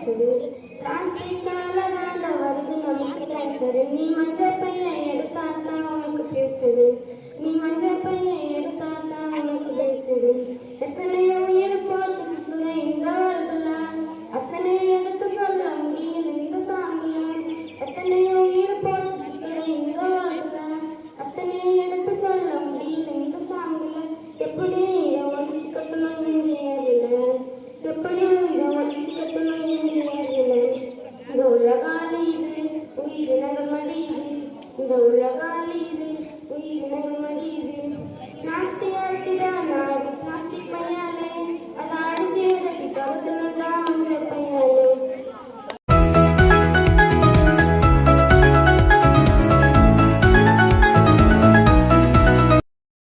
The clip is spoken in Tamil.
பேசுது. பிளாஸ்டிக்கால தாண்ட வருது நமக்கு கேன்சரு. நீ மஞ்சள் பையன் எடுத்தாத்தான் உனக்கு பேசுது. நீ மஞ்சள் பையன் எடுத்தாத்தான் உனக்கு பேசுது. எத்தனையோ உயிர் போச்சு சுத்துற இந்த வாழ்வுல, அத்தனையோ எடுத்து சொல்ல முடியல இந்த சாங்குல. எத்தனையோ உயிர் போச்சு சுத்துற இந்த வாழ்வுல, அத்தனையோ எடுத்து சொல்ல முடியல இந்த சாங்குல. எப்படி இதை ஒழிச்சு கட்டணும் இந்தியாவில, எப்படி இதை ஒழிச்சு கட்டணும் இந்தியாவில. இந்த உலகாலி இது உயிரினங்கள் மடியுது, இந்த உலகாலி இது உயிரினங்கள் மடியுது. நாஸ்தி ஆச்சுடா நாடு நாஸ்தி பையால